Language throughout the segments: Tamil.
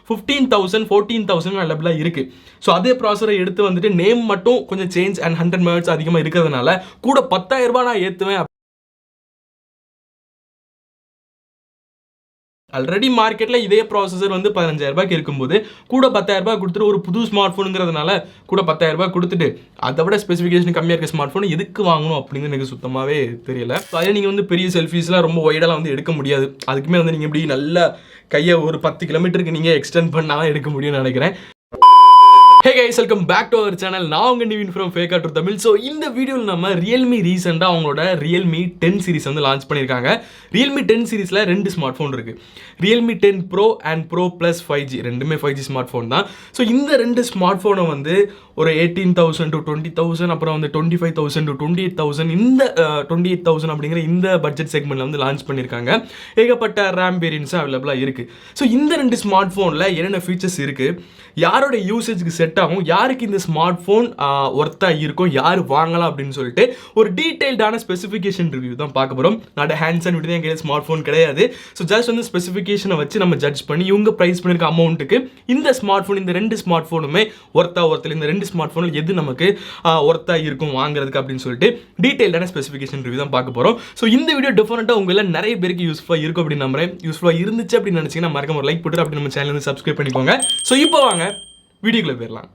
15,000 14,000 அவைலபிளாக இருக்குது. ஸோ அதே ப்ராசரை எடுத்து வந்துட்டு நேம் மட்டும் கொஞ்சம் சேஞ்ச் அண்ட் 100 MHz அதிகமாக இருக்கிறதுனால கூட 10,000 ரூபாய் நான் ஏற்றுவேன். ஆல்ரெடி மார்க்கெட்டில் இதே ப்ராசஸர் வந்து 15,000 ரூபாய்க்கு இருக்கும்போது கூட 10,000 ரூபாய் கொடுத்துட்டு ஒரு புது ஸ்மார்ட் ஃபோனுங்கிறதுனால கூட 10,000 ரூபாய் கொடுத்துட்டு அதை விட ஸ்பெசிஃபிகேஷன் கம்மியாக இருக்க ஸ்மார்ட் ஃபோன் எதுக்கு வாங்கணும் அப்படிங்கிறது எனக்கு சுத்தமாகவே தெரியல. ஸோ அதில் நீங்கள் வந்து பெரிய செல்ஃபீஸ்லாம் ரொம்ப ஒய்டெல்லாம் வந்து எடுக்க முடியாது. அதுக்குமே வந்து நீங்கள் இப்படி நல்லா கையை ஒரு 10 கிலோமீட்டருக்கு நீங்கள் எக்ஸ்டெண்ட் பண்ணால் எடுக்க முடியும்னு நினைக்கிறேன். Hey guys, welcome back to our channel. நான் உங்க Nivin from Fake to Tamil. So இந்த வீடியோவில் நம்ம Realme ரீசெண்டாக அவங்களோட Realme 10 சீரிஸ் வந்து லான்ச் பண்ணியிருக்காங்க. Realme 10 சீரிஸில் 2 ஸ்மார்ட் ஃபோன் இருக்குது. Realme 10 Pro and Pro Plus 5G ரெண்டுமே 5G ஸ்மார்ட் ஃபோன் தான். ஸோ இந்த 2 ஸ்மார்ட் ஃபோனை வந்து ஒரு 18,000 to 20,000 அப்புறம் வந்து 25,000 to 28,000 இந்த 28,000 அப்படிங்கிற இந்த பட்ஜெட் செக்மெண்ட்டில் வந்து லான்ச் பண்ணியிருக்காங்க. ஏகப்பட்ட ரேம் வேரியன்ஸும் அவைலபிளாக இருக்குது. ஸோ இந்த 2 ஸ்மார்ட் ஃபோனில் என்னென்ன ஃபீச்சர்ஸ் இருக்குது, யாரோட யூசேஜுக்கு செட் ஆகும், யாருக்கு இந்த ஸ்மார்ட் ஃபோன் ஒர்த்தாக இருக்கும், யார் வாங்கலாம் அப்படின்னு சொல்லிட்டு ஒரு டீட்டெயில்டான ஸ்பெசிஃபிகேஷன் ரிவ்யூ தான் பார்க்க போகிறோம். நாட் ஹேண்ட்ஸ் அண்ட் விட்டு தான் என் ஸ்மார்ட் ஃபோன் கிடையாது. ஸோ ஜஸ்ட் வந்து ஸ்பெசிஃபிகேஷனை வச்சு நம்ம ஜட்ஜ் பண்ணி இவங்க ப்ரைஸ் பண்ணியிருக்க அமௌண்ட்டுக்கு இந்த ஸ்மார்ட் ஃபோன், இந்த 2 ஸ்மார்ட் ஃபோனுமே ஒர்த்தில் இந்த 2 ஸ்மார்ட் ஃபோனில் எது நமக்கு ஒர்த்தாக இருக்கும் வாங்குறதுக்கு அப்படின்னு சொல்லிட்டு டீட்டெயில்டான ஸ்பெசிஃபிகேஷன் ரிவ்யூ தான் பார்க்க போகிறோம். ஸோ இந்த வீடியோ டிஃபரெண்ட்டாக உங்களை நிறைய பேருக்கு யூஸ்ஃபுல்லாக இருக்கும் அப்படின்னு நம்புறேன். யூஸ்ஃபுல்லாக இருந்துச்சு அப்படின்னு நினச்சிங்கன்னா மறக்காம ஒரு லைக் போட்டு அப்படி நம்ம சேனல் வந்து சப்ஸ்கிரைப் பண்ணிக்கோங்க. ஸோ இப்போ வாங்க வீடியோக்குள்ள போயிடலாம்.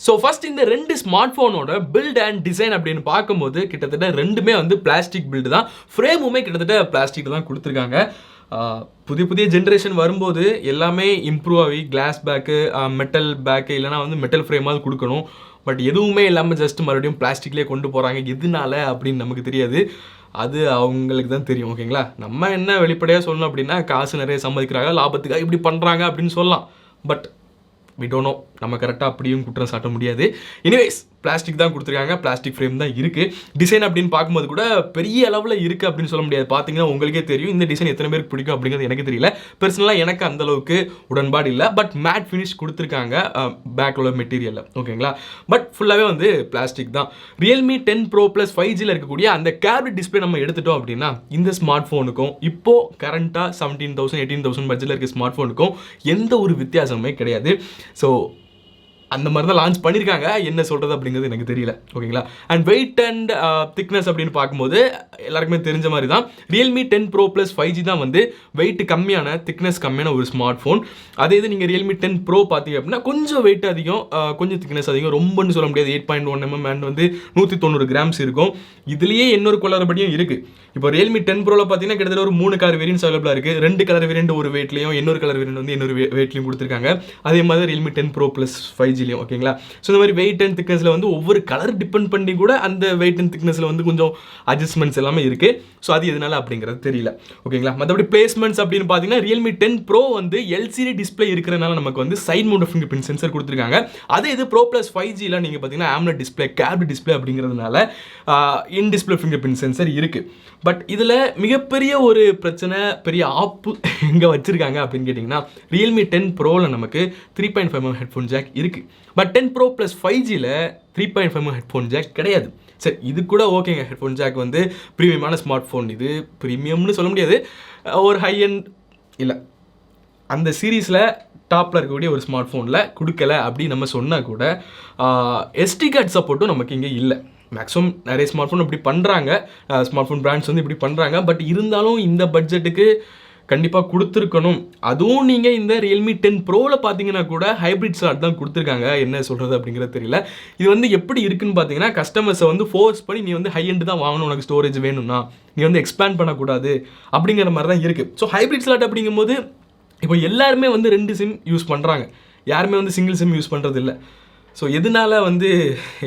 ஸோ ஃபர்ஸ்ட் இந்த 2 ஸ்மார்ட் ஃபோனோட பில்ட் அண்ட் டிசைன் அப்படின்னு பார்க்கும்போது கிட்டத்தட்ட ரெண்டுமே வந்து பிளாஸ்டிக் பில்டு தான். ஃப்ரேமுமே கிட்டத்தட்ட பிளாஸ்டிக் தான் கொடுத்துருக்காங்க. புதிய ஜென்ரேஷன் வரும்போது எல்லாமே இம்ப்ரூவ் ஆகி கிளாஸ் பேக்கு, மெட்டல் பேக்கு இல்லைனா வந்து மெட்டல் ஃப்ரேமாவது கொடுக்கணும். பட் எதுவுமே இல்லாமல் ஜஸ்ட் மறுபடியும் பிளாஸ்டிக்லேயே கொண்டு போகிறாங்க. எதுனால அப்படின்னு நமக்கு தெரியாது, அது அவங்களுக்கு தான் தெரியும். ஓகேங்களா, நம்ம என்ன வெளிப்படையாக சொல்லணும் அப்படின்னா காசு நிறைய சம்பாதிக்கிறாங்க, லாபத்துக்காக இப்படி பண்ணுறாங்க அப்படின்னு சொல்லலாம். பட் we don't know, நம்ம கரெக்டாக அப்படியும் குற்றம் சாட்ட முடியாது. எனிவேஸ் பிளாஸ்டிக் தான் கொடுத்துருக்காங்க, பிளாஸ்டிக் ஃப்ரேம் தான் இருக்குது. டிசைன் அப்படின்னு பார்க்கும்போது கூட பெரிய அளவில் இருக்குது அப்படின்னு சொல்ல முடியாது. பார்த்தீங்கன்னா உங்களுக்கே தெரியும் இந்த டிசைன் எத்தனை பேருக்கு பிடிக்கும் அப்படிங்கிறது எனக்கு தெரியல. பர்சனலாக எனக்கு அந்தளவுக்கு உடன்பாடு இல்லை. பட் மேட் ஃபினிஷ் கொடுத்துருக்காங்க பேக்கில் உள்ள மெட்டீரியலில். ஓகேங்களா, பட் ஃபுல்லாகவே வந்து பிளாஸ்டிக் தான். Realme 10 Pro Plus 5Gயில் இருக்கக்கூடிய அந்த கேர்வ்டு டிஸ்பிளே நம்ம எடுத்துட்டோம் அப்படின்னா இந்த ஸ்மார்ட் ஃபோனுக்கும் இப்போது கரண்ட்டாக 17,000 18,000 பட்ஜெட்டில் இருக்க ஸ்மார்ட் ஃபோனுக்கும் எந்த ஒரு வித்தியாசமே கிடையாது. ஸோ அந்த மாதிரி தான் லான்ச் பண்ணியிருக்காங்க. என்ன சொல்கிறது அப்படிங்கிறது எனக்கு தெரியல. ஓகேங்களா, அண்ட் வெயிட் அண்ட் திக்னஸ் அப்படின்னு பார்க்கும்போது எல்லாருக்குமே தெரிஞ்ச மாதிரி தான் Realme 10 Pro Plus 5G தான் வந்து வெயிட் கம்மியான, திக்னஸ் கம்மியான ஒரு ஸ்மார்ட் ஃபோன். அதே இது நீங்கள் Realme 10 Pro பார்த்தீங்க அப்படின்னா கொஞ்சம் வெயிட் அதிகம், கொஞ்சம் திக்னஸ் அதிகம். ரொம்பன்னு சொல்ல முடியாது. 8.1 mm அண்ட் வந்து 190 கிராம்ஸ் இருக்கும். இதுலேயே இன்னொரு குளறுபடியும் இருக்குது. இப்போ Realme 10 Proவில் பார்த்தீங்கன்னா கிட்டத்தட்ட ஒரு 3 கலர் வேரியன்ஸ் அவைலபிளாக இருக்குது. 2 கலர் வேரியன்ட் ஒரு வெயிட்லையும், இன்னொரு கலர் வேரியன்ட் வந்து இன்னொரு வெயிட்லையும் கொடுத்துருக்காங்க. அதே மாதிரி Realme 10 Pro Plus 5G. ஓகேங்களா, ஸோ இந்த மாதிரி வெயிட் அண்ட் திக்னஸில் வந்து ஒவ்வொரு கலர் டிபெண்ட் பண்ணி கூட அந்த வெயிட் அண்ட் திக்னஸில் வந்து கொஞ்சம் அட்ஜஸ்ட்மெண்ட்ஸ் எல்லாமே இருக்குது. ஸோ அது எதனால அப்படிங்கிறது தெரியல. ஓகேங்களா, மற்றபடி பிளேஸ்மெண்ட்ஸ் அப்படின்னு பார்த்தீங்கன்னா Realme 10 Pro வந்து LCD டிஸ்பிளே இருக்கிறனால நமக்கு வந்து side mount fingerprint sensor கொடுத்துருக்காங்க. அதே இது Pro Plus 5Gயில் நீங்கள் பார்த்தீங்கன்னா AMOLED டிஸ்பிளே, கேர்வ்டு டிஸ்பிளே அப்படிங்கிறதுனால in display finger print sensor இருக்குது. பட் இதில் மிகப்பெரிய ஒரு பிரச்சனை, பெரிய ஆப்பு எங்கே வச்சுருக்காங்க அப்படின்னு கேட்டிங்கன்னா Realme 10 Proவில் நமக்கு 3.5 mm ஹெட்ஃபோன் ஜாக் இருக்குது. பட் 10 Pro Plus 5Gயில் 3.5 mm ஹெட்ஃபோன் ஜாக் கிடையாது. சரி, இது கூட ஓகேங்க, ஹெட்ஃபோன் ஜாக் வந்து ப்ரீமியமான ஸ்மார்ட் ஃபோன். இது ப்ரீமியம்னு சொல்ல முடியாது, ஒரு ஹை எண்ட் இல்லை, அந்த சீரீஸில் டாப்பில் இருக்கக்கூடிய ஒரு ஸ்மார்ட் ஃபோனில் கொடுக்கல அப்படின்னு நம்ம சொன்னால் கூட SD கார்டு சப்போர்ட்டும் நமக்கு இங்கே இல்லை. மேக்ஸிமம் நிறைய ஸ்மார்ட் ஃபோன் இப்படி பண்ணுறாங்க, ஸ்மார்ட் ஃபோன் பிராண்ட்ஸ் வந்து இப்படி பண்ணுறாங்க. பட் இருந்தாலும் இந்த பட்ஜெட்டுக்கு கண்டிப்பாக கொடுத்துருக்கணும். அதுவும் நீங்கள் இந்த Realme 10 Proவில் பார்த்தீங்கன்னா கூட ஹைப்ரிட் ஸ்லாட் தான் கொடுத்துருக்காங்க. என்ன சொல்கிறது அப்படிங்கிறது தெரியல. இது வந்து எப்படி இருக்குன்னு பார்த்தீங்கன்னா கஸ்டமர்ஸை வந்து ஃபோர்ஸ் பண்ணி நீ வந்து ஹை எண்டு தான் வாங்கணும், உனக்கு ஸ்டோரேஜ் வேணும்னா நீ வந்து எக்ஸ்பேண்ட் பண்ணக்கூடாது அப்படிங்கிற மாதிரி தான் இருக்குது. ஸோ ஹைப்ரிட் ஸ்லாட் அப்படிங்கும்போது இப்போ எல்லாருமே வந்து 2 சிம் யூஸ் பண்ணுறாங்க, யாருமே வந்து சிங்கிள் சிம் யூஸ் பண்ணுறது இல்லை. ஸோ எதனால வந்து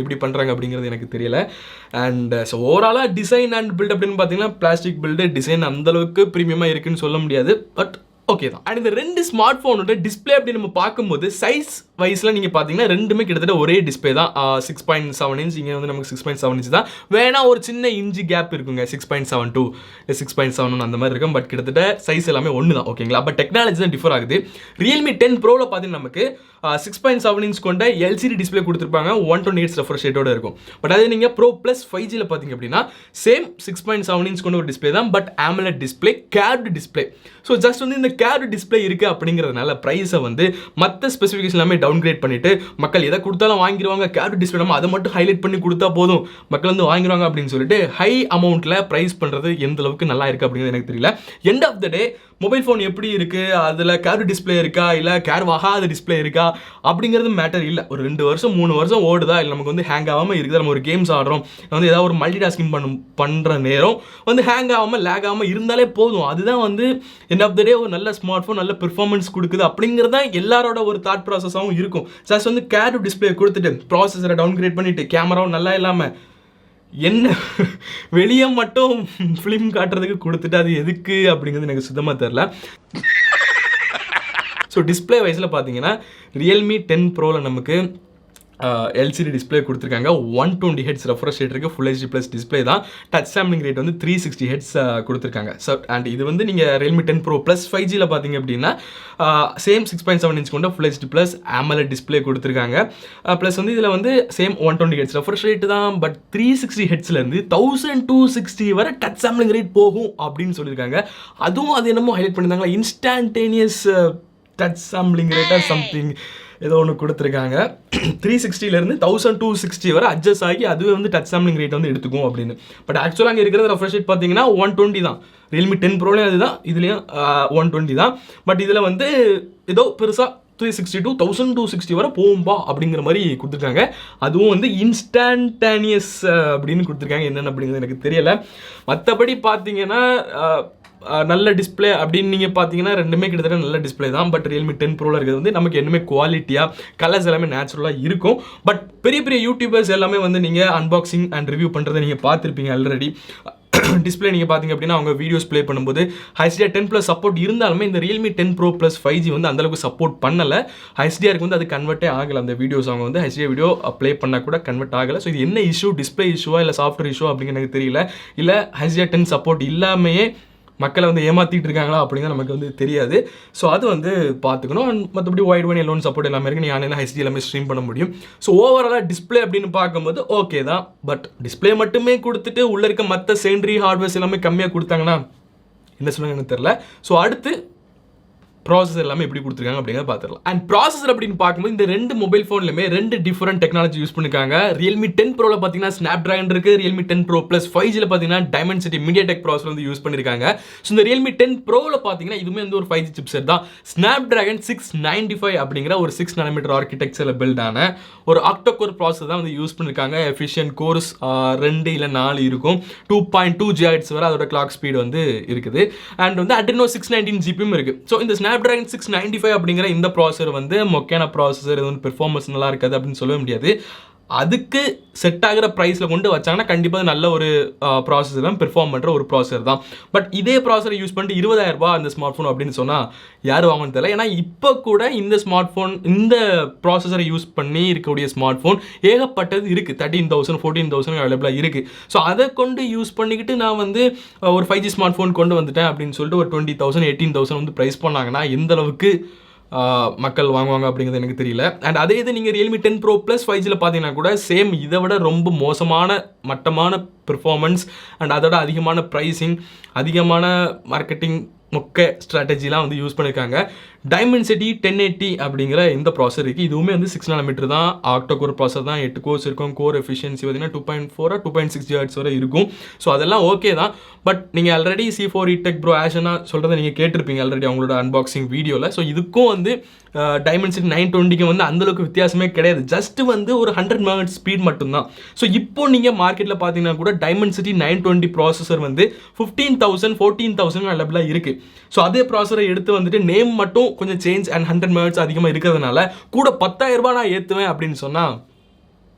இப்படி பண்ணுறாங்க அப்படிங்கிறது எனக்கு தெரியல. அண்ட் ஸோ ஓவராலாக டிசைன் அண்ட் பில்ட் அப்படின்னு பார்த்தீங்கன்னா பிளாஸ்டிக் பில்டு டிசைன் அந்தளவுக்கு ப்ரீமியமாக இருக்குதுன்னு சொல்ல முடியாது. பட் ஓகே தான். அண்ட் இந்த ரெண்டு ஸ்மார்ட் ஃபோனோட டிஸ்பிளே அப்படி நம்ம பார்க்கும்போது சைஸ் வைஸ்ல நீங்க பாத்தீங்கன்னா ரெண்டுமே கிட்டத்தட்ட ஒரே டிஸ்பிளே தான். 6.7 இன்ச், இங்க வந்து நமக்கு 6.7 இன்ச் தான். வேணா ஒரு சின்ன இன்ச் கேப் இருக்குங்க, 6.72 6.71 அந்த மாதிரி இருக்கும். பட் கிட்டத்தட்ட சைஸ் எல்லாமே ஒன்று தான். ஓகேங்களா? பட் டெக்னாலஜி தான் டிஃபர் ஆகுது. ரியல்மி 10 ப்ரோல பார்த்தீங்கன்னா நமக்கு 6.7 இன்ச் கொண்ட எல்சிடி டிஸ்பிளே கொடுத்துருப்பாங்க, 128 ரெஃப்ரெஷ் ரேட்டோட இருக்கும். பட் அதே நீங்கள் ப்ரோ ப்ளஸ் 5Gல பார்த்தீங்க அப்படின்னா சேம் 6.7 இன்ச் கொண்ட ஒரு டிஸ்பிளே தான். But AMOLED display, curved display. So just வந்து இந்த கேர்வ்டு டிஸ்பிளே இருக்கு அப்படிங்கிறதுனால ப்ரைஸை வந்து மற்ற ஸ்பெசிஃபிகேஷன் எல்லாமே டவுன்கிரேட் பண்ணிட்டு மக்கள் எதை கொடுத்தாலும் வாங்கிடுவாங்க, கேர்வ்டு டிஸ்பிளே நம்ம அதை மட்டும் ஹைலைட் பண்ணி கொடுத்தா போதும் மக்கள் வந்து வாங்கிடுவாங்க அப்படின்னு சொல்லிட்டு ஹை அமௌண்ட்ல பிரைஸ் பண்றது எந்த அளவுக்கு நல்லா இருக்கு அப்படிங்கிறது எனக்கு தெரியல. End of the day mobile phone எப்படி இருக்கு, அதில் கேர்வ் டிஸ்பிளே இருக்கா இல்லை கேர்வ் ஆகாத டிஸ்பிளே இருக்கா அப்படிங்கிறது மேட்டர் இல்லை. ஒரு 2 வருஷம் 3 வருஷம் ஓடுதா, இல்லை நமக்கு வந்து ஹேங் ஆகாமல் இருக்குது, நம்ம ஒரு கேம்ஸ் ஆடுறோம், வந்து ஏதாவது ஒரு மல்டி டாஸ்கிங் பண்ணுற நேரம் வந்து ஹேங் ஆகாமல் லேக் ஆகாமல் இருந்தாலே போதும். அதுதான் வந்து எண்ட் ஆஃப் த டே ஒரு நல்ல ஸ்மார்ட் ஃபோன் நல்ல பெர்ஃபார்மன்ஸ் கொடுக்குது அப்படிங்கிறது தான் எல்லாரோட ஒரு தாட் ப்ராசஸாகவும் இருக்கும். ஜஸ்ட் வந்து கேர்வ் டிஸ்பிளே கொடுத்துட்டு ப்ராசஸரை டவுன்கிரேட் பண்ணிட்டு கேமராவும் நல்லா இல்லாமல் என்ன வெளியே மட்டும் ஃபிலிம் காட்டுறதுக்கு கொடுத்துட்டு அது எதுக்கு அப்படிங்கிறது எனக்கு சுத்தமாக தெரில. ஸோ டிஸ்பிளே வைஸில் பார்த்தீங்கன்னா ரியல்மி 10 ப்ரோவில் நமக்கு எல்சிடி டிஸ்பிளே கொடுத்துருக்காங்க, 120 ஹெட்ஸ் ரெஃப்ரெஷ் ரேட் இருக்குது, ஃபுல் ஹெச்டி ப்ளஸ் டிஸ்பிளே தான். டச் சாம்பிளிங் ரேட் வந்து 360 ஹெட்ஸ் கொடுத்துருக்காங்க. ஸோ அண்ட் இது வந்து நீங்கள் ரியல்மி 10 ப்ரோ ப்ளஸ் 5Gல பார்த்தீங்க அப்படின்னா சேம் 6.7 இன்ச் கொண்ட full HD plus AMOLED display கொடுத்துருக்காங்க. ப்ளஸ் வந்து இதில் வந்து சேம் 120 ஹெட்ஸ் ரெஃப்ரெஷ் ரேட் தான். பட் 360 ஹெட்ஸ்லேருந்து 1260 வரை டச் சாம்பிளிங் ரேட் போகும் அப்படின்னு சொல்லியிருக்காங்க. அதுவும் அது என்னமோ ஹைலைட் பண்ணியிருந்தாங்களா, இன்ஸ்டான்டேனியஸ் டச் சாம்பிளிங் ரேட்டாக சம்திங் ஏதோ ஒன்று கொடுத்துருக்காங்க. 360லேருந்து 1260 வரை அட்ஜஸ்ட் ஆகி அதுவே வந்து டச் சாம்பிளிங் ரேட் வந்து எடுத்துக்கும் அப்படின்னு. பட் ஆக்சுவலாக அங்கே இருக்கிறது ரெஃப்ரெஷ் ரேட் பார்த்தீங்கன்னா 120 தான். ரியல்மி 10 ப்ரோலையும் அதுதான், இதுலேயும் 120 தான். பட் இதில் வந்து ஏதோ பெருசாக 360 to 1260 வரை போகும்பா அப்படிங்கிற மாதிரி கொடுத்துருக்காங்க. அதுவும் வந்து இன்ஸ்டான்டேனியஸ் அப்படின்னு கொடுத்துருக்காங்க. என்னென்ன அப்படிங்கிறது எனக்கு தெரியலை. மற்றபடி பார்த்தீங்கன்னா நல்ல டிஸ்பிளே அப்படின்னு நீங்கள் பார்த்தீங்கன்னா ரெண்டுமே கிட்டத்தட்ட நல்ல டிஸ்பிளே தான். பட் ரியல்மி 10 ப்ரோவில் இருக்கிறது வந்து நமக்கு என்னமே குவாலிட்டியாக கலர்ஸ் எல்லாமே நேச்சுரலாக இருக்கும். பட் பெரிய பெரிய யூடியூபர்ஸ் எல்லாமே வந்து நீங்கள் அன்பாக்சிங் அண்ட் ரிவ்யூ பண்ணுறதை நீங்கள் பார்த்துருப்பீங்க ஆல்ரெடி. டிஸ்பிளே நீங்கள் பார்த்தீங்க அப்படின்னா அவங்க வீடியோஸ் ப்ளே பண்ணும்போது HDR 10+ சப்போர்ட் இருந்தாலுமே இந்த ரியல்மி 10 ப்ரோ ப்ளஸ் 5G வந்து அந்தளவுக்கு சப்போர்ட் பண்ணலை. HDRக்கு வந்து அது கன்வெர்ட்டே ஆகலை. அந்த வீடியோஸ் அவங்க வந்து HDR வீடியோ ப்ளே பண்ணால் கூட கன்வெர்ட் ஆகலை. ஸோ இது என்ன இஷ்யூ, டிஸ்பிளே இஷ்யூவா இல்லை சாஃப்ட்வேர் இஷ்யூ அப்படிங்கிறது எனக்கு தெரியல. இல்லை HDR 10 சப்போர்ட் இல்லாமையே மக்களை வந்து ஏமாற்றிட்டு இருக்காங்களா அப்படிங்கிறது நமக்கு வந்து தெரியாது. ஸோ அது வந்து பார்த்துக்கணும். அண்ட் மற்றபடி வைட் ஒன் எல்லோன் சப்போர்ட் எல்லாமே இருக்குது, நீங்கள் ஆன்லைனில் ஹெச்டி எல்லாமே ஸ்ட்ரீம் பண்ண முடியும். ஸோ ஓவராலாக டிஸ்பிளே அப்படின்னு பார்க்கும்போது ஓகே தான். பட் டிஸ்பிளே மட்டுமே கொடுத்துட்டு உள்ளே இருக்க மற்ற செகண்டரி ஹார்ட்வேர்ஸ் எல்லாமே கம்மியாக கொடுத்தாங்கன்னா என்ன சொல்லுங்க எனக்கு தெரியல. ஸோ அடுத்து ப்ராசஸர் எல்லாமே எப்படி கொடுத்துருக்காங்க அப்படிங்கிறத பார்த்துக்கலாம். அண்ட் ப்ராசஸர் அப்படின்னு பார்க்கும்போது இந்த ரெண்டு மொபைல் ஃபோன்லையுமே 2 டிஃபரெண்ட் டெக்னாலஜி யூஸ் பண்ணிருக்காங்க. ரியல்மி 10 ப்ரோவில் பார்த்தீங்கன்னா ஸ்னாப் டிராகன் இருக்குது, ரியல்மி 10 ப்ரோ ப்ளஸ் 5Gல பார்த்தீங்கன்னா டைமென்சிட்டி மீடியாடெக் ப்ராசஸர் வந்து யூஸ் பண்ணியிருக்காங்க. ஸோ இந்த ரியல்மி 10 ப்ரோவில் பார்த்தீங்கன்னா இதுவுமே வந்து ஒரு 5G சிப்செட் தான். ஸ்னாப் டிராகன் 695 அப்படிங்கிற ஒரு 6 nm ஆர்கிடெக்சரில் பில்ட் ஆன ஒரு ஆக்டோகோர் ப்ராசஸர் தான் வந்து யூஸ் பண்ணியிருக்காங்க. எஃபிஷியன்ட் கோர்ஸ் 2 இல்லை 4 இருக்கும். 2.2 GHz வரை அதோட கிளாக் ஸ்பீட் வந்து இருக்குது. அண்ட் வந்து Adreno 619 ஜிபியும் இருக்குது. ஸோ இந்த ஸ்னாப் டிராகன் 695 அப்படிங்கிற இந்த ப்ராசஸர் வந்து மொக்கையான ப்ராசஸர், இது வந்து பெர்ஃபார்மன்ஸ் நல்லா இருக்காது அப்படின்னு சொல்ல முடியாது. அதுக்கு செட் ஆகிற ப்ரைஸில் கொண்டு வச்சாங்கன்னா கண்டிப்பாக நல்ல ஒரு ப்ராசஸர் தான், பெர்ஃபார்ம் பண்ணுற ஒரு ப்ராசஸர் தான். பட் இதே ப்ராசஸரை யூஸ் பண்ணிட்டு 20,000 ரூபாய் அந்த ஸ்மார்ட் ஃபோன் அப்படின்னு சொன்னால் யார் வாங்கன்னு தெரியல. ஏன்னா இப்போ கூட இந்த ஸ்மார்ட் ஃபோன் இந்த ப்ராசஸரை யூஸ் பண்ணி இருக்கக்கூடிய ஸ்மார்ட் ஃபோன் ஏகப்பட்டது இருக்குது. 13,000 14,000 அவைலபிளாக இருக்குது. ஸோ அதை கொண்டு யூஸ் பண்ணிக்கிட்டு நான் வந்து ஒரு 5G ஸ்மார்ட் ஃபோன் கொண்டு வந்துட்டேன் அப்படின்னு சொல்லிட்டு ஒரு 20,000 18,000 வந்து ப்ரைஸ் பண்ணாங்கன்னா எந்த அளவுக்கு மக்கள் வாங்குவாங்க அப்படிங்கிறது எனக்கு தெரியல. அண்ட் அதே இது நீங்கள் ரியல்மி 10 ப்ரோ ப்ளஸ் 5Gல பார்த்தீங்கன்னா கூட சேம் இதை விட ரொம்ப மோசமான மட்டமான பெர்ஃபார்மன்ஸ் அண்ட் அதோட அதிகமான ப்ரைஸிங், அதிகமான மார்க்கெட்டிங் மொக்க ஸ்ட்ராட்டஜிலாம் வந்து யூஸ் பண்ணியிருக்காங்க. டைமென்சிட்டி 1080 அப்படிங்கிற இந்த ப்ராசஸர் இருக்குது. இதுவுமே வந்து 6 nm தான், ஆக்டோகோர் ப்ராசஸர் தான், 8 கோர்ஸ் இருக்கும். கோர் எஃபிஷியன்சி பார்த்தீங்கன்னா 2.4 2.6 GHz வரை இருக்கும். ஸோ அதெல்லாம் ஓகே தான். பட் நீங்கள் ஆல்ரெடி C4 E-Tech Pro ஆஷனா சொல்கிறத நீங்கள் கேட்டிருப்பீங்க ஆல்ரெடி அவங்களோட அன்பாக்சிங் வீடியோவில். ஸோ இதுக்கும் வந்து டைமென்சிட்டி 920க்கு வந்து அந்தளவுக்கு வித்தியாசமே கிடையாது. ஜஸ்ட் வந்து ஒரு 100 MHz ஸ்பீட் மட்டும்தான். ஸோ இப்போ நீங்கள் மார்க்கெட்டில் பார்த்தீங்கன்னா கூட டைமென்சிட்டி 920 ப்ராசஸர் வந்து 15,000 14,000 அவைலபிளாக இருக்குது. ஸோ அதே ப்ராசஸரை எடுத்து வந்துட்டு நேம் மட்டும் கொஞ்சம் சேஞ்ச் அண்ட் 100 MHz அதிகமாக இருக்கிறதுனால கூட 10,000 ரூபாய் நான் ஏற்றுவேன் அப்படின்னு சொன்னால்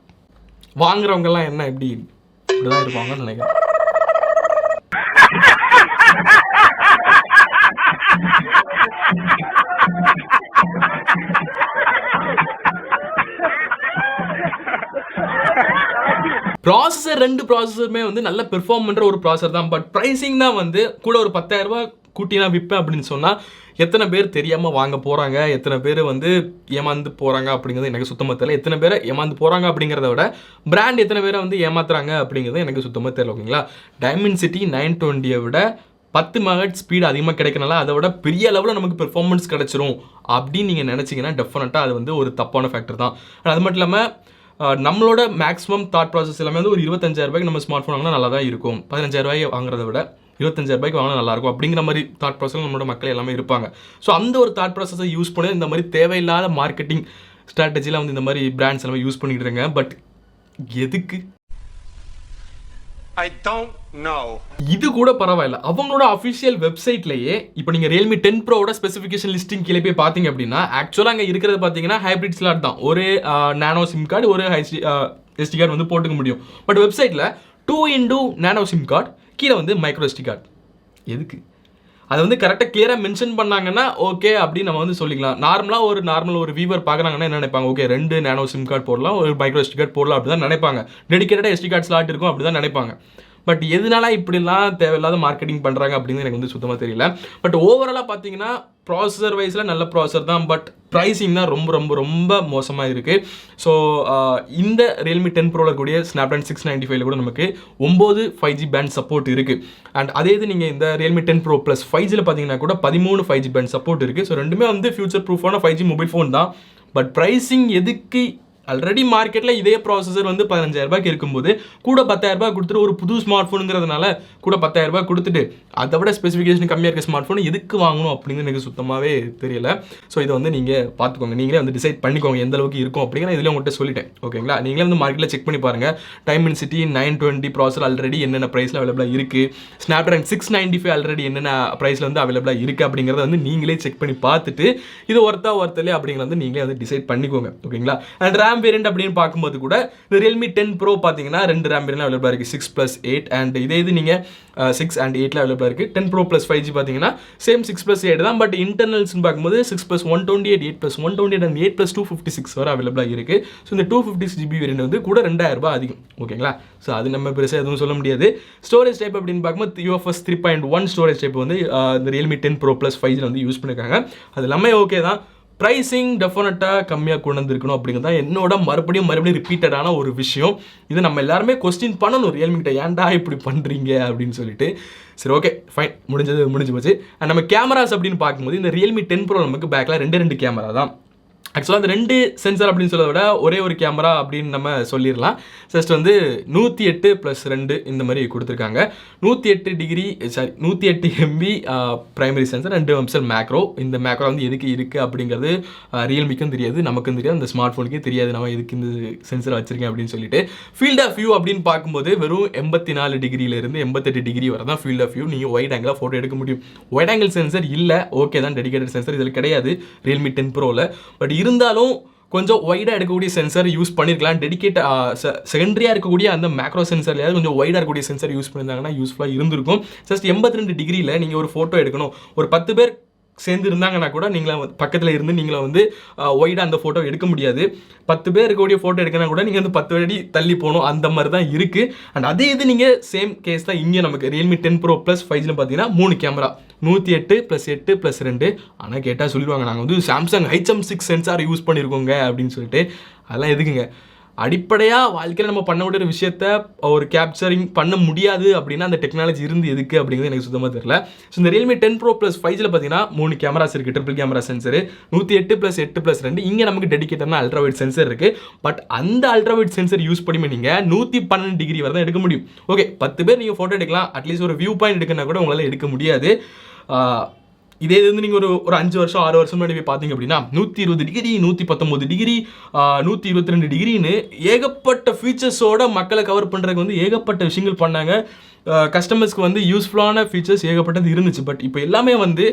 வாங்குறவங்கெல்லாம் என்ன எப்படி இப்படிதான் இருப்பாங்கன்னு நினைக்கிறேன். ப்ராசஸர் ரெண்டு ப்ராசஸருமே வந்து நல்ல பெர்ஃபார்ம் பண்ணுற ஒரு ப்ராசஸர் தான். பட் ப்ரைஸிங் தான் வந்து கூட ஒரு 10,000 ரூபாய் கூட்டி நான் விற்பேன் அப்படின்னு சொன்னால் எத்தனை பேர் தெரியாமல் வாங்க போகிறாங்க, எத்தனை பேர் வந்து ஏமாந்து போகிறாங்க அப்படிங்கிறது எனக்கு சுத்தமாக தெரியல. எத்தனை பேரை ஏமாந்து போகிறாங்க அப்படிங்கிறத விட பிராண்ட் எத்தனை பேரை வந்து ஏமாத்துறாங்க அப்படிங்கிறது எனக்கு சுத்தமாக தெரியல. ஓகேங்களா, டைமென்சிட்டி 920 விட 10 மெகாஹெர்ட்ஸ் ஸ்பீடு அதிகமாக கிடைக்கனால அதை விட பெரிய லெவலில் நமக்கு பெர்ஃபார்மன்ஸ் கிடச்சிரும் அப்படின்னு நீங்கள் நினச்சிங்கன்னா டெஃபினட்டாக அது வந்து ஒரு தப்பான ஃபேக்டர் தான். அது மட்டும் இல்லாமல் நம்மளோட மேக்ஸிமம் தாட் ப்ராசஸ் எல்லாமே வந்து ஒரு 25,000 ரூபாய்க்கு நம்ம ஸ்மார்ட் ஃபோன் வாங்கினா நல்லா தான் இருக்கும். 15,000 ரூபாய் வாங்குறத விட 25,000 ரூபாய்க்கு வாங்கினா நல்லாயிருக்கும் அப்படிங்கிற மாதிரி தாட் ப்ராசஸ் நம்மளோட மக்கள் எல்லாமே இருப்பாங்க. ஸோ அந்த ஒரு தாட் ப்ராசஸை யூஸ் பண்ணி இந்த மாதிரி தேவையில்லாத மார்க்கெட்டிங் ஸ்ட்ராட்டஜியில் வந்து இந்த மாதிரி பிராண்ட்ஸ் எல்லாமே யூஸ் பண்ணிட்டு இருங்க. பட் எதுக்கு? I don't know. இது கூட பரவாயில்ல, அவங்களோட அஃபிஷியல் வெப்சைட்லயே இப்போ நீங்க Realme 10 Proவோட ஸ்பெசிஃபிகேஷன் லிஸ்டிங் கீழே போய் பாத்தீங்க அப்படின்னா ஆக்சுவலா அங்க இருக்கிறது பாத்தீங்கன்னா ஹைபிரிட் ஸ்லாட் தான். ஒரு நானோ சிம் கார்டு, ஒரு SD கார்டு வந்து போட்டுக்க முடியும். பட் வெப்சைட்ல 2x நானோ சிம் கார்டு, கீழே வந்து மைக்ரோ SD கார்டு. எதுக்கு? அதை வந்து கரெக்டாக கிளியராக மென்ஷன் பண்ணாங்கன்னா ஓகே அப்படின்னு நம்ம வந்து சொல்லிக்கலாம். நார்மலாக ஒரு வியூவர் பார்க்குறாங்கன்னா என்ன நினைப்பாங்க, ஓகே 2 நானோ சிம் கார்டு போடலாம், ஒரு மைக்ரோ SD கார்டு போடலாம் அப்படி தான் நினைப்பாங்க. டெடிகேட்டடாக SD கார்டு ஸ்லாட் இருக்கும் அப்படி தான் நினைப்பாங்க. பட் எதனால இப்படிலாம் தேவையில்லாத மார்க்கெட்டிங் பண்ணுறாங்க அப்படின்னு எனக்கு வந்து சுத்தமாக தெரியல. பட் ஓவராலாக பார்த்தீங்கன்னா ப்ராசஸர் வைஸில் நல்ல ப்ராசஸர் தான், பட் ப்ரைஸிங் தான் ரொம்ப ரொம்ப ரொம்ப மோசமாக இருக்குது. ஸோ இந்த Realme 10 Proவில் கூடிய Snapdragon 695 கூட நமக்கு 9 5G பேண்ட் சப்போர்ட் இருக்குது. அண்ட் அதே இது நீங்கள் இந்த Realme 10 Pro Plus 5Gயில் பார்த்தீங்கன்னா கூட 13 5G பேண்ட் சப்போர்ட் இருக்குது. ஸோ ரெண்டுமே வந்து ஃபியூச்சர் ப்ரூஃபான 5G மொபைல் ஃபோன் தான். பட் ப்ரைஸிங் எதுக்கு? ஆல்ரெடி மார்க்கெட்டில் இதே ப்ராசஸர் வந்து 15,000 ரூபாய்க்கு இருக்கும்போது கூட 10,000 ரூபாய் கொடுத்துட்டு ஒரு புது ஸ்மார்ட் ஃபோனுங்கிறதுனால கூட 10,000 ரூபாய் கொடுத்துட்டு அதை விட ஸ்பெசிஃபிகேஷன் கம்மியாக இருக்க ஸ்மார்ட் ஃபோன் எதுக்கு வாங்கணும் அப்படின்னு எனக்கு சுத்தமாகவே தெரியல. ஸோ இதை வந்து நீங்கள் பார்த்துக்கோங்க, நீங்களே வந்து டிசைட் பண்ணிக்கோங்க எந்த அளவுக்கு இருக்கும் அப்படிங்கிற இதில் உங்கள்கிட்ட சொல்லிட்டேன். ஓகேங்களா, நீங்களே வந்து மார்க்கெட்டில் செக் பண்ணி பாருங்கள். டைமென்சிட்டி 920 ப்ராசஸர் ஆல்ரெடி என்னென்ன ப்ரைஸில் அவைலபிளாக இருக்குது, Snapdragon 695 ஆல்ரெடி என்னென்ன ப்ரைஸில் வந்து அவைலபிளாக இருக்குது அப்படிங்கிறத வந்து நீங்களே செக் பண்ணி பார்த்துட்டு இது ஒர்த்தா அப்படிங்கிறத வந்து நீங்களே வந்து டிசைட் பண்ணிக்கோங்க. ஓகேங்களா, அண்ட் ரேம் வேரியன்ட் அப்படின்னு பார்க்கும்போது கூட இந்த Realme 10 Pro பார்த்தீங்கன்னா 2 ரேம் வேரியன்ட் அவைலபிளாக இருக்குது, 6+8. அண்ட் இதே இது நீங்கள் 6 and 8 அவைலபிளாக இருக்குது. 10 Pro Plus 5G பார்த்தீங்கன்னா சேம் 6+8 தான். பட் இன்டர்னல்ஸ்னு பார்க்கும்போது 6+128, 8+128 and 8+256 வரை அவைலபிளாக இருக்குது. ஸோ இந்த 256GB வேரியன்ட் வந்து கூட 2,000 ரூபாய் அதிகம். ஓகேங்களா, ஸோ அது நம்ம பெருசாக எதுவும் சொல்ல முடியாது. ஸ்டோரேஜ் டைப் அப்படின்னு பார்க்கும்போது UFS 3.1 ஸ்டோரேஜ் டைப் வந்து இந்த Realme 10 Pro Plus 5G வந்து யூஸ் பண்ணியிருக்காங்க. அது எல்லாமே ஓகே தான். ப்ரைஸிங் டெஃபினட்டாக கம்மியாக கொண்டு வந்திருக்கணும் அப்படிங்கிறது தான் என்னோட மறுபடியும் ரிப்பீட்டடான ஒரு விஷயம். இது நம்ம எல்லாருமே கொஸ்டின் பண்ணணும் Realme கிட்ட, ஏன்டா இப்படி பண்ணுறீங்க அப்படின்னு சொல்லிட்டு. சரி, ஓகே ஃபைன், முடிஞ்சு போச்சு. அண்ட் நம்ம கேமராஸ் அப்படின்னு பார்க்கும்போது இந்த Realme 10 Pro நமக்கு பேக்கில் 2 கேமரா தான். ஆக்சுவலாக அந்த 2 சென்சார் அப்படின்னு சொல்றத விட ஒரே ஒரு கேமரா அப்படின்னு நம்ம சொல்லிடலாம். ஜஸ்ட் வந்து 108+2 இந்த மாதிரி கொடுத்துருக்காங்க. 108 MB primary sensor, 2 MP macro. இந்த மேக்ரோ வந்து எதுக்கு இருக்குது அப்படிங்கிறது ரியல்மிக்கும் தெரியாது, நமக்கும் தெரியாது, அந்த ஸ்மார்ட் ஃபோனுக்கே தெரியாது நம்ம எதுக்கு இந்த சென்சர் வச்சிருக்கேன் அப்படின்னு சொல்லிட்டு. ஃபீல்ட் ஆஃப் வியூ அப்படின்னு பார்க்கும்போது வெறும் 84 டிகிரியிலிருந்து 88 டிகிரி வரை தான் ஃபீல்ட் ஆஃப் வியூ. நீங்கள் ஒயிட் ஆங்கிளாக ஃபோட்டோ எடுக்க முடியும். ஒயிட் ஆங்கிள் சென்சர் இல்லை, ஓகே தான், டெடிகேட்டட் சென்சர் இதில் கிடையாது Realme 10 Proவில். பட் இருந்தாலும் கொஞ்சம் ஒய்டாக எடுக்கக்கூடிய சென்சர் யூஸ் பண்ணியிருக்கலாம். டெடிகேட் செகண்டரியாக இருக்கக்கூடிய அந்த மேக்ரோ சென்சர்லையாவது கொஞ்சம் ஒய்டாக இருக்கக்கூடிய சென்சர் யூஸ் பண்ணியிருந்தாங்கன்னா யூஸ்ஃபுல்லாக இருந்திருக்கும். ஜஸ்ட் 82 டிகிரியில் நீங்கள் ஒரு ஃபோட்டோ எடுக்கணும், ஒரு 10 பேர் சேர்ந்து இருந்தாங்கன்னா கூட நீங்கள பக்கத்தில் இருந்து நீங்கள வந்து ஒய்டாக அந்த ஃபோட்டோ எடுக்க முடியாது. 10 பேர் இருக்கக்கூடிய ஃபோட்டோ எடுக்கணும் கூட நீங்கள் வந்து 10 அடி தள்ளி போகணும், அந்த மாதிரி தான் இருக்குது. அண்ட் அதே இது நீங்கள் சேம் கேஸ் தான் இங்கே நமக்கு Realme 10 Pro Plus 5G பார்த்தீங்கன்னா 3 கேமரா, 108+8+2. ஆனால் கேட்டால் சொல்லிடுவாங்க நாங்கள் வந்து Samsung HM6 சென்சார் யூஸ் பண்ணியிருக்கோங்க அப்படின்னு சொல்லிட்டு. அதெல்லாம் எதுக்குங்க? அடிப்படையாக வாழ்க்கையில் நம்ம பண்ண முடிய விஷயத்த ஒரு கேப்சரிங் பண்ண முடியாது அப்படின்னா அந்த டெக்னாலஜி இருந்து எதுக்கு அப்படிங்கிறது எனக்கு சுத்தமாக தெரியல. ஸோ இந்த Realme 10 Pro Plus 5Gயில் பார்த்தீங்கன்னா 3 கேமராஸ் இருக்குது, ட்ரிபிள் கேமரா சென்சர், 108+8+2. இங்கே நமக்கு டெடிகேட்டடான அல்ட்ராவைட் சென்சர் இருக்குது. பட் அந்த அல்ட்ராவைட் சென்சர் யூஸ் பண்ணி நீங்கள் 112 டிகிரி வரை தான் எடுக்க முடியும். ஓகே, 10 பேர் நீங்கள் ஃபோட்டோ எடுக்கலாம், அட்லீஸ்ட் ஒரு வியூ பாயிண்ட் எடுக்கணும்னா கூட உங்களால் எடுக்க முடியாது. இதே வந்து நீங்கள் ஒரு 5 வருஷம் 6 வருஷம் முன்னாடி போய் பார்த்தீங்க அப்படின்னா 120 டிகிரி, 119 டிகிரி, 122 டிகிரின்னு ஏகப்பட்ட ஃபீச்சர்ஸோட மக்களை கவர் பண்ணுறதுக்கு வந்து ஏகப்பட்ட விஷயங்கள் பண்ணாங்க. கஸ்டமர்ஸ்க்கு வந்து யூஸ்ஃபுல்லான ஃபீச்சர்ஸ் ஏகப்பட்டது இருந்துச்சு. பட் இப்போ எல்லாமே வந்து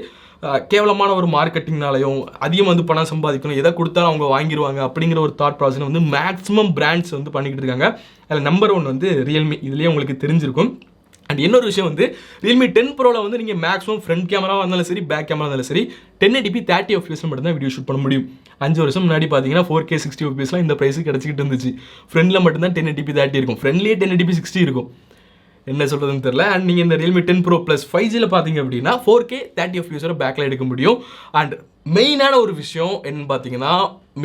கேவலமான ஒரு மார்க்கெட்டிங்னாலையும் அதிகமாக வந்து பணம் சம்பாதிக்கணும், எதை கொடுத்தாலும் அவங்க வாங்கிடுவாங்க அப்படிங்கிற ஒரு தாட் ப்ராசஸ் வந்து மேக்ஸிமம் பிராண்ட்ஸ் வந்து பண்ணிக்கிட்டு இருக்காங்க. அதில் நம்பர் 1 வந்து Realme. இதுலேயே உங்களுக்கு தெரிஞ்சிருக்கும். அண்ட் இன்னொரு விஷயம் வந்து ரியல்மி 10 ப்ரோவில் வந்து நீங்கள் மேக்ஸிமம் ஃப்ரண்ட் கேமரா இருந்தாலும் சரி பேக் கேமரா இருந்தாலும் சரி 1080p 30 fps மட்டும் தான் வீடியோ ஷூட் பண்ண முடியும். 5 வருஷம் முன்னாடி பார்த்தீங்கன்னா 4K 60 fpsலாம் இந்த ப்ரைஸுக்கு கிடச்சிக்கிட்டு இருந்துச்சு. ஃப்ரண்டில் மட்டும்தான் 1080p 30 இருக்கும், ஃப்ரெண்ட்லேயே 1080p 60 இருக்கும். என்ன சொல்கிறதுன்னு தெரியல. அண்ட் நீங்கள் இந்த ரியல்மி 10 ப்ரோ ப்ளஸ் 5Gயில் பார்த்தீங்க அப்படின்னா 4K 30 fps பேக்கில் எடுக்க முடியும். அண்ட் மெயினான ஒரு விஷயம் என்னன்னு பார்த்தீங்கன்னா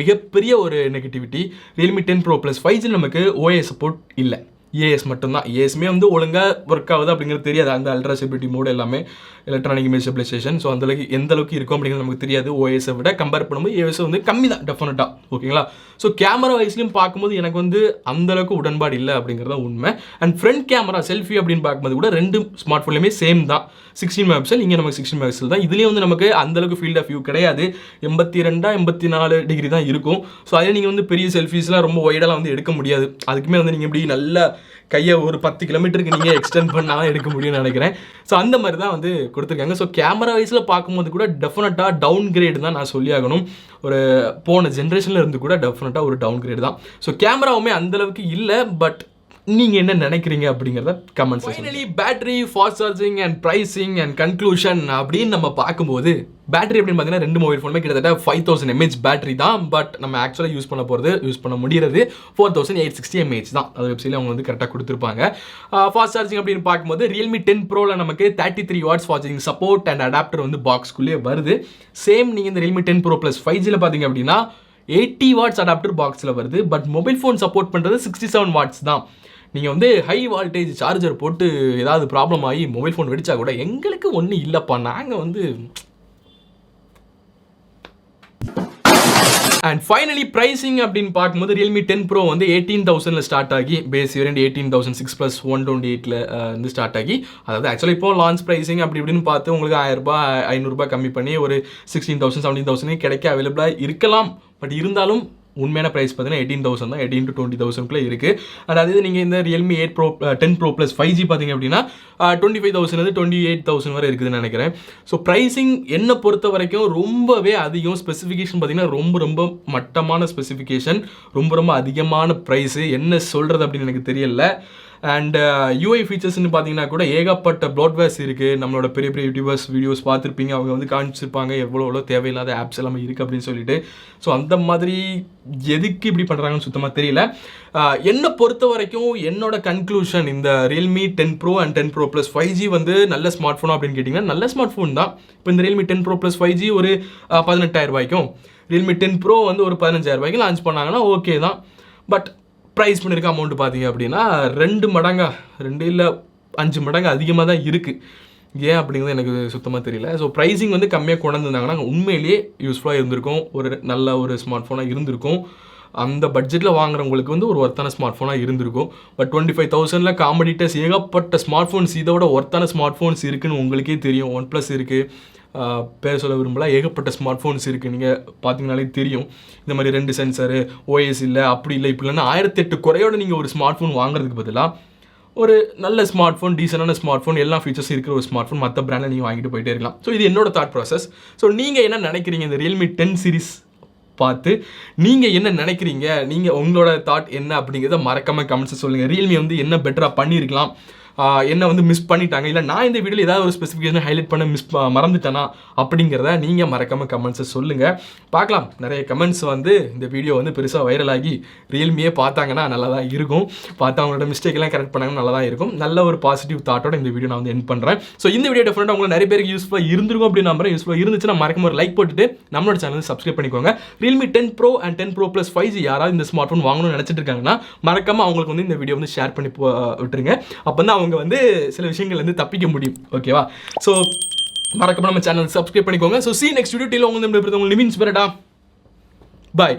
மிகப்பெரிய ஒரு negativity, Realme 10 bro plus 5G நமக்கு OS சப்போர்ட் இல்லை, ஏஎஸ் மட்டும்தான். ஏஎஸ்மே வந்து ஒழுங்காக ஒர்க் ஆகுது அப்படிங்கிறது தெரியாது. அந்த அல்ட்ரா ஸ்டெபிலிட்டி மோடு எல்லாமே எலக்ட்ரானிக் இமேஜ் ஸ்டெபிலைசேஷன், ஸோ அந்தளவுக்கு எந்த அளவுக்கு இருக்கும் அப்படிங்கிறது நமக்கு தெரியாது. ஓஎஸை விட கம்பேர் பண்ணும்போது ஏஎஸ் வந்து கம்மி தான் டெஃபினட்டாக, ஓகேங்களா. ஸோ கேமரா வைஸ்லையும் பார்க்கும்போது எனக்கு வந்து அந்தளவுக்கு உடன்பாடு இல்லை அப்படிங்கிறது உண்மை. அண்ட் ஃப்ரண்ட் கேமரா செல்ஃபி அப்படின்னு பார்க்கும்போது கூட ரெண்டு ஸ்மார்ட் ஃபோன்லையுமே சேம் தான், 16 மெகாபிக்சல். இங்கே நமக்கு 16 மெகாபிக்சல் தான். இதுலேயும் வந்து நமக்கு அந்தளவுக்கு ஃபீல்ட் ஆஃப் வியூ கிடையாது, 82-84 டிகிரி தான் இருக்கும். ஸோ அதில் நீங்கள் வந்து பெரிய செல்ஃபீஸ்லாம் ரொம்ப ஒய்டெல்லாம் வந்து எடுக்க முடியாது. அதுக்குமே வந்து நீங்கள் இப்படி நல்லா கையை ஒரு 10 கிலோமீட்டருக்கு நீங்கள் எக்ஸ்டெண்ட் பண்ணால் எடுக்க முடியும்னு நினைக்கிறேன். ஸோ அந்த மாதிரி தான் வந்து கொடுத்துருக்காங்க. ஸோ கேமரா வைஸில் பார்க்கும்போது கூட டெஃபினட்டாக டவுன் கிரேடு தான் நான் சொல்லி ஆகணும். ஒரு போன ஜென்ரேஷனில் இருந்து கூட டெஃபினட்டாக ஒரு டவுன் கிரேடு தான். ஸோ கேமராவுமே அந்தளவுக்கு இல்லை. பட் நீங்கள் என்ன நினைக்கிறீங்க அப்படிங்கிறத comments. Finally battery, fast charging and pricing and conclusion அப்படின்னு நம்ம பார்க்கும்போது பேட்டரி அப்படின்னு பார்த்தீங்கன்னா ரெண்டு மொபைல் ஃபோனுமே கிட்டத்தட்ட 5000 mAh பேட்டரி தான். பட் நம்ம ஆக்சுவலாக யூஸ் பண்ண முடிகிறது 4860 mAh தான். அது வெப்சைட்டில் அவங்க வந்து கரெக்டாக கொடுத்துருப்பாங்க. ஃபாஸ்ட் சார்ஜிங் அப்படின்னு பார்க்கும்போது ரியல்மி 10 ப்ரோவில் நமக்கு 33 watts fast charging support and adapter வந்து பாக்ஸ்குள்ளேயே வருது. சேம் நீங்கள் இந்த ரியல்மி 10 ப்ரோ ப்ளஸ் 5Gயில் பார்த்தீங்க அப்படின்னா 80 watts அடாப்டர் பாக்ஸில் வருது. பட் மொபைல் ஃபோன் சப்போர்ட் பண்ணுறது 67 watts தான். நீங்கள் வந்து ஹை வால்டேஜ் சார்ஜர் போட்டு ஏதாவது ப்ராப்ளம் ஆகி மொபைல் ஃபோன் வெடிச்சா கூட எங்களுக்கு ஒன்றும் இல்லைப்பா, நாங்கள் வந்து. அண்ட் ஃபைனலி ப்ரைஸிங் அப்படின்னு பார்க்கும்போது ரியல்மி 10 ப்ரோ வந்து 18,000 ஸ்டார்ட் ஆகி பேஸ் வேரியன்ட் 18,006 + 128 வந்து ஸ்டார்ட் ஆகி, அதாவது ஆக்சுவலாக இப்போ லான்ச் ப்ரைஸிங் அப்படி இப்படின்னு பார்த்து உங்களுக்கு 1000 ரூபாய் 500 ரூபாய் கம்மி பண்ணி ஒரு 16,000 17,000 கிடைக்க அவைலபிளாக இருக்கலாம். பட் இருந்தாலும் உண்மையான ப்ரைஸ் பார்த்தீங்கன்னா 18,000 தான், 18 to 20,000 இருக்குது. அதாவது நீங்கள் இந்த ரியல்மி 10 ப்ரோ ப்ளஸ் 5G பார்த்தீங்க அப்படின்னா 25,000 28,000 வரை இருக்குதுன்னு நினைக்கிறேன். ஸோ ப்ரைஸிங் என்னை பொறுத்த வரைக்கும் ரொம்பவே அதிகம். ஸ்பெசிஃபிகேஷன் பார்த்தீங்கன்னா ரொம்ப மட்டமான ஸ்பெசிஃபிகேஷன், ரொம்ப அதிகமான ப்ரைஸு. என்ன சொல்கிறது அப்படின்னு எனக்கு தெரியல. அண்ட் யூஐ ஃபீச்சர்ஸ்னு பார்த்தீங்கன்னா கூட ஏகப்பட்ட ப்ளாட்வேர்ஸ் இருக்குது. நம்மளோட பெரிய யூடியூபர்ஸ் வீடியோஸ் பார்த்துருப்பீங்க, அவங்க வந்து காமிச்சிருப்பாங்க எவ்வளோ தேவையில்லாத ஆப்ஸ் எல்லாமே இருக்குது அப்படின்னு சொல்லிட்டு. ஸோ அந்த மாதிரி எதுக்கு இப்படி பண்ணுறாங்கன்னு சுத்தமாக தெரியல. என்னை பொறுத்த வரைக்கும் என்னோட கன்க்ளூஷன், இந்த Realme 10 bro and 10 bro plus 5G வந்து நல்ல ஸ்மார்ட் ஃபோன் அப்படின்னு கேட்டிங்கன்னா நல்ல ஸ்மார்ட் ஃபோன் தான். இப்போ இந்த ரியல்மி 10 ப்ரோ ப்ளஸ் 5G ஒரு 18,000 ரூபாய்க்கும் ரியல்மி 10 ப்ரோ வந்து ஒரு 15,000 ரூபாய்க்கு லான்ச் பண்ணாங்கன்னா ஓகே தான். பட் ப்ரைஸ் பண்ணியிருக்க அமௌண்ட் பார்த்தீங்க அப்படின்னா 2 மடங்கா 2 இல்லை 5 மடங்கு அதிகமாக தான் இருக்குது. ஏன் அப்படிங்கிறது எனக்கு சுத்தமாக தெரியல. ஸோ ப்ரைஸிங் வந்து கம்மியாக கொண்டு வந்திருந்தாங்கன்னா உண்மையிலேயே யூஸ்ஃபுல்லாக இருந்திருக்கும், ஒரு நல்ல ஒரு ஸ்மார்ட் ஃபோனாக இருந்திருக்கும். அந்த பட்ஜெட்டில் வாங்குறவங்களுக்கு வந்து ஒரு ஒர்த்தான ஸ்மார்ட் ஃபோனாக இருந்திருக்கும். பட் 25,000 காம்படிட்டர்ஸ் ஏகப்பட்ட ஸ்மார்ட் ஃபோன்ஸ் இதோட ஒர்த்தான ஸ்மார்ட் ஃபோன்ஸ் இருக்குதுன்னு உங்களுக்கே தெரியும். OnePlus இருக்குது, பேர் சொல்ல விரும்பல, ஏகப்பட்ட ஸ்மார்ட் ஃபோன்ஸ் இருக்குது. நீங்கள் பார்த்தீங்கனாலே தெரியும். இந்த மாதிரி 2 சென்சரு, ஓஎஸ் இல்லை, அப்படி இல்லை இப்படி இல்லைன்னா 1008 குறையோடு நீங்கள் ஒரு ஸ்மார்ட் ஃபோன் வாங்குறதுக்கு பதிலாக ஒரு நல்ல ஸ்மார்ட் ஃபோன், டீசெண்டான ஸ்மார்ட் ஃபோன், எல்லா ஃபீச்சர்ஸ் இருக்கிற ஒரு ஸ்மார்ட் ஃபோன் மற்ற பிராண்டில் நீங்கள் வாங்கிட்டு போயிட்டே இருக்கலாம். ஸோ இது என்னோட தாட் ப்ராசஸ். ஸோ நீங்கள் என்ன நினைக்கிறீங்க இந்த ரியல்மி 10 சீரிஸ் பார்த்து? நீங்கள் என்ன நினைக்கிறீங்க, நீங்கள் உங்களோட தாட் என்ன அப்படிங்கிறத மறக்காமல் கமெண்ட்ஸை சொல்லுங்கள். ரியல்மி வந்து என்ன பெட்டராக பண்ணியிருக்கலாம், என்ன வந்து மிஸ் பண்ணிட்டாங்க, இல்லை நான் இந்த வீடியோவில் ஏதாவது ஒரு ஸ்பெசிஃபிகேஷன் ஹைலைட் பண்ண மறந்துட்டேனா அப்படிங்கிறத நீங்கள் மறக்காமல் கமெண்ட்ஸை சொல்லுங்கள். பார்க்கலாம், நிறைய கமெண்ட்ஸ் வந்து இந்த வீடியோ வந்து பெருசாக வைரலாகி ரியல்மியே பார்த்தாங்கன்னா நல்லா தான் இருக்கும். பார்த்து அவங்களோட மிஸ்டேக்லாம் கரெக்ட் பண்ணாங்கன்னா நல்லா தான் இருக்கும். நல்ல ஒரு பாசிட்டிவ் தாட்டோட இந்த வீடியோ நான் வந்து எண்ட் பண்ணுறேன். ஸோ இந்த வீடியோ டெஃபினட்டாக உங்களுக்கு நிறைய பேருக்கு யூஸ்ஃபுல்லாக இருந்திருக்கும் அப்படின்னு நம்புறேன். யூஸ்ஃபுல்லாக இருந்துச்சுன்னா மறக்காம ஒரு லைக் போட்டுட்டு நம்மளோட சேனல் சப்ஸ்கிரைப் பண்ணிக்கோங்க. Realme 10 bro and 10 bro plus 5G யாராவது இந்த ஸ்மார்ட் ஃபோன் வாங்கணும்னு நினச்சிட்டு இருக்காங்கன்னா மறக்காமல் அவங்களுக்கு வந்து இந்த வீடியோ வந்து ஷேர் பண்ணி விட்டுருங்க. அப்போ தான் அவங்க வந்து சில விஷயங்கள் வந்து தப்பிக்க முடியும். ஓகேவா? ஸோ மறக்காம நம்ம சேனல் சப்ஸ்கிரைப் பண்ணிக்கோங்க. So see next video. Till உங்களுக்கு நிமின்ஸ் பெறடா. பாய்.